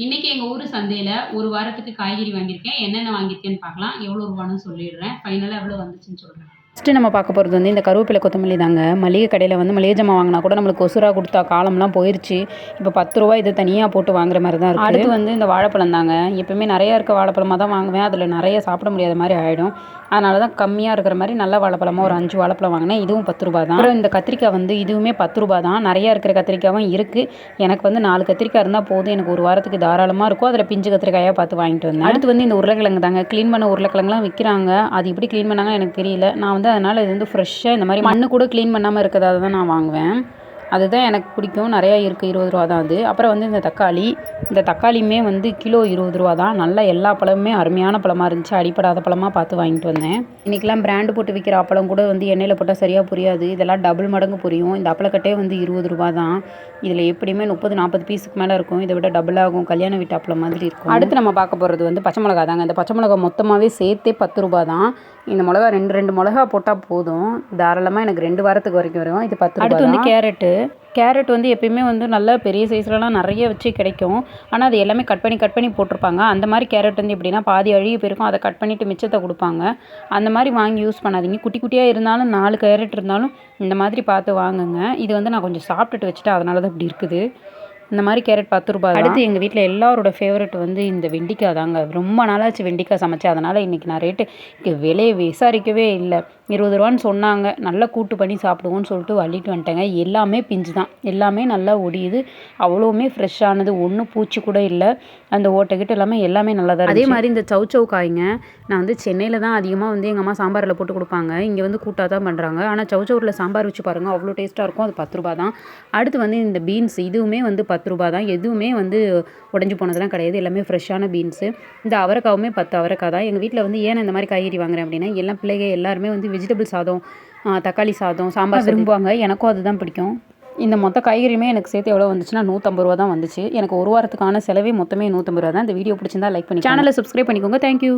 இன்னைக்கு எங்க ஊரு சந்தையில ஒரு வாரத்துக்கு காய்கறி வாங்கியிருக்கேன். என்னென்ன வாங்கியிருக்கேன்னு பார்க்கலாம். எவ்வளோ ரூபான்னு சொல்லிடுறேன். ஃபைனலா எவ்வளோ வந்துச்சுன்னு சொல்றேன். ஃபஸ்ட்டு நம்ம பார்க்க போகிறது வந்து இந்த கருவேப்பிலை கொத்தமல்லி தாங்க. மளிகை கடையில் வந்து மளிகை ஜாமான் வாங்கினா கூட நம்மளுக்கு கொசுரா கொடுத்தா காலம்லாம் போயிடுச்சு. இப்போ 10 ரூபா இது தனியாக போட்டு வாங்குற மாதிரி தான் இருக்குது. அடுத்து வந்து இந்த வாழைப்பழம் தாங்க. எப்பவுமே நிறையா இருக்க வாழைப்பழமாக தான் வாங்குவேன். அதில் நிறைய சாப்பிட முடியாத மாதிரி ஆகிடும். அதனால தான் கம்மியாக இருக்கிற மாதிரி நல்ல வாழைப்பழமாக ஒரு 5 வாழைப்பழம் வாங்கினேன். இதுவும் 10 ரூபா தான். அப்புறம் இந்த கத்திரிக்காய் வந்து இதுவுமே 10 ரூபா தான். நிறையா இருக்கிற கத்திரிக்காயும் இருக்குது. எனக்கு வந்து 4 கத்திரிக்காய் இருந்தால் போதும். எனக்கு ஒரு வாரத்துக்கு தாராளமாக இருக்கும். அதில் பிஞ்சு கத்திரிக்காயாக பார்த்து வாங்கிட்டு வந்தேன். அடுத்து வந்து இந்த உருளைக்கிழங்கு தாங்க. க்ளீன் பண்ண உருளைக்கிழங்குலாம் விற்கிறாங்க. அது எப்படி க்ளீன் பண்ணாங்கன்னு எனக்கு தெரியல. நான் வந்து அதனால் இது வந்து ஃப்ரெஷ்ஷாக இந்த மாதிரி மண்ணு கூட க்ளீன் பண்ணாமல் இருக்கிறதாக தான் நான் வாங்குவேன். அதுதான் எனக்கு பிடிக்கும். நிறையா இருக்குது. 20 ரூபா தான் அது. அப்புறம் வந்து இந்த தக்காளியுமே வந்து கிலோ 20 ரூபா தான். நல்லா எல்லா பழமுமே அருமையான பழமாக இருந்துச்சு. அடிப்படாத பழமாக பார்த்து வாங்கிட்டு வந்தேன். இன்றைக்கெலாம் பிராண்டு போட்டு விற்கிற அப்பளம் கூட வந்து எண்ணெயில் போட்டால் சரியாக புரியாது. இதெல்லாம் டபுள் மடங்கு புரியும். இந்த அப்பளக்கட்டே வந்து 20 ரூபா தான். இதில் எப்படியுமே 30-40 பீஸுக்கு மேலே இருக்கும். இதை விட டபுள் ஆகும். கல்யாண வீட்டு அப்பளம் மாதிரி இருக்கும். அடுத்து நம்ம பார்க்க போகிறது வந்து பச்சை மிளகா தாங்க. இந்த பச்சை மிளகா மொத்தமாகவே சேர்த்தே 10 ரூபா தான். இந்த மிளகா 2 மிளகா போட்டால் போதும். தாராளமாக எனக்கு 2 வாரத்துக்கு வரைக்கும் வரும். இது 10 ரூபா. அடுத்து வந்து கேரட் வந்து எப்பயுமே வந்து நல்ல பெரிய சைஸ்லலாம் நிறைய வச்சு கிடைக்கும். ஆனால் அது எல்லாமே கட் பண்ணி போட்டிருப்பாங்க. அந்த மாதிரி கேரட் வந்து எப்படின்னா பாதி அழுகி போயிருக்கும். அதை கட் பண்ணிவிட்டு மிச்சத்தை கொடுப்பாங்க. அந்த மாதிரி வாங்கி யூஸ் பண்ணாதீங்க. குட்டி குட்டியாக இருந்தாலும் 4 கேரட் இருந்தாலும் இந்த மாதிரி பார்த்து வாங்குங்க. இது வந்து நான் கொஞ்சம் சாப்பிட்டுட்டு வச்சுட்டேன். அதனால தான் இப்படி இருக்குது. இந்த மாதிரி கேரட் 10 ரூபா. அடுத்து எங்கள் வீட்டில் எல்லாரோட ஃபேவரட் வந்து இந்த வெண்டிக்காய் தாங்க. ரொம்ப நாளாச்சு வெண்டிக்காய் சமைச்சேன். அதனால் இன்றைக்கி நான் விலையை விசாரிக்கவே இல்லை. 20 ரூபான்னு சொன்னாங்க. நல்லா கூட்டு பண்ணி சாப்பிடுவோன்னு சொல்லிட்டு அள்ளிட்டு வந்துட்டேங்க. எல்லாமே பிஞ்சு தான். எல்லாமே நல்லா ஒடியுது. அவ்வளோவுமே ஃப்ரெஷ்ஷானது. ஒன்றும் பூச்சி கூட இல்லை. அந்த ஓட்டைக்கிட்ட எல்லாமே நல்லா தான். அதே மாதிரி இந்த சௌச்சௌ காய்ங்க. நான் வந்து சென்னையில் தான் அதிகமாக வந்து எங்கள் அம்மா சாம்பாரில் போட்டு கொடுப்பாங்க. இங்கே வந்து கூட்டாக தான் பண்ணுறாங்க. ஆனால் சௌச்சௌவில் சாம்பார் வச்சு பாருங்கள், அவ்வளோ டேஸ்ட்டாக இருக்கும். அது 10 ரூபா தான். அடுத்து வந்து இந்த பீன்ஸ், இதுவுமே வந்து 10 ரூபா தான். எதுவுமே வந்து உடஞ்சி போனதெல்லாம் கிடையாது. எல்லாமே ஃப்ரெஷ்ஷான பீன்ஸு. இந்த அவரைக்காவுமே 10 அவரைக்காய் தான். எங்கள் வீட்டில் வந்து ஏன் இந்த மாதிரி காய்கறி வாங்குறேன் அப்படின்னா, எல்லாம் பிள்ளைங்க எல்லாருமே வந்து வெஜிடபிள் சாதம், தக்காளி சாதம், சாம்பார் விரும்புவாங்க. எனக்கும் அதுதான் பிடிக்கும். இந்த மொத்த காய்கறியுமே எனக்கு சேர்த்து எவ்வளோ வந்துச்சுன்னா 150 ரூபா தான் வந்துச்சு. எனக்கு ஒரு வாரத்துக்கான செலவே மொத்தமே 150 ரூபா தான். இந்த வீடியோ பிடிச்சிருந்தா லைக் பண்ணி சேனலை சப்ஸ்கிரைப் பண்ணிக்கோங்க. தேங்க்யூ.